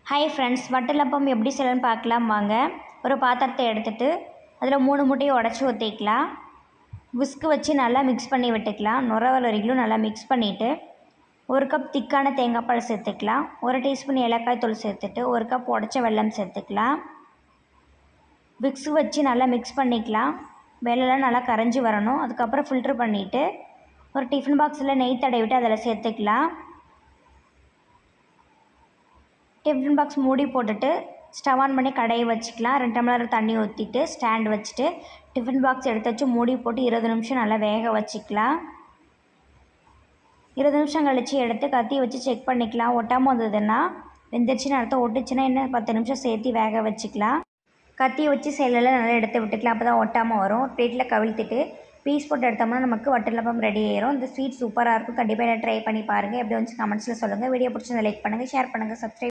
Hi friends, watalappam எப்படி செய்யலாம்னு பார்க்கலாம் வாங்க. ஒரு பாத்திரத்தை எடுத்துகிட்டு அதில் 3 முட்டையை உடச்சி ஊற்றிக்கலாம். விஸ்கு வச்சு நல்லா மிக்ஸ் பண்ணி விட்டுக்கலாம். நுர வர வரைக்கும் நல்லா மிக்ஸ் பண்ணிவிட்டு 1 கப் திக்கான தேங்காய் பால் சேர்த்துக்கலாம். 1 டீஸ்பூன் ஏலக்காய் தூள் சேர்த்துட்டு 1 கப் உடச்ச வெல்லம் சேர்த்துக்கலாம். விக்ஸு வச்சு நல்லா மிக்ஸ் பண்ணிக்கலாம். வெள்ளம்லாம் நல்லா கரைஞ்சி வரணும். அதுக்கப்புறம் ஃபில்ட்ரு பண்ணிவிட்டு ஒரு டிஃபன் பாக்ஸில் நெய் தடவிட்டு அதில் சேர்த்துக்கலாம். டிஃபன் பாக்ஸ் மூடி போட்டுட்டு ஸ்டவ் ஆன் பண்ணி கடையை வச்சுக்கலாம். 2 டம்ளர் தண்ணி ஊற்றிட்டு ஸ்டாண்ட் வச்சுட்டு டிஃபன் பாக்ஸ் எடுத்து வச்சு மூடி போட்டு 20 நிமிஷம் நல்லா வேக வச்சுக்கலாம். 20 நிமிஷம் கழித்து எடுத்து கத்தி வச்சு செக் பண்ணிக்கலாம். ஒட்டாமல் வந்ததுன்னா வெந்துருச்சுன்னு அர்த்தம். ஒட்டுச்சுன்னா இன்னும் 10 நிமிஷம் சேர்த்து வேக வச்சுக்கலாம். கத்தியை வச்சு சைடெல்லாம் நல்லா எடுத்து விட்டுக்கலாம். அப்போ தான் ஒட்டாமல் வரும். பிளேட்டில் கவிழ்த்துட்டு பீஸ் போட்டு எடுத்தோம்னா நமக்கு வட்டலப்பம் ரெடி ஆயிரும். இந்த ஸ்வீட் சூப்பராக இருக்கும். கண்டிப்பாக ட்ரை பண்ணி பாருங்கள். எப்படி வந்து கமெண்ட்ஸில் சொல்லுங்கள். வீடியோ பிடிச்சிருந்தா லைக் பண்ணுங்கள், ஷேர் பண்ணுங்கள், சப்ஸ்கிரைப்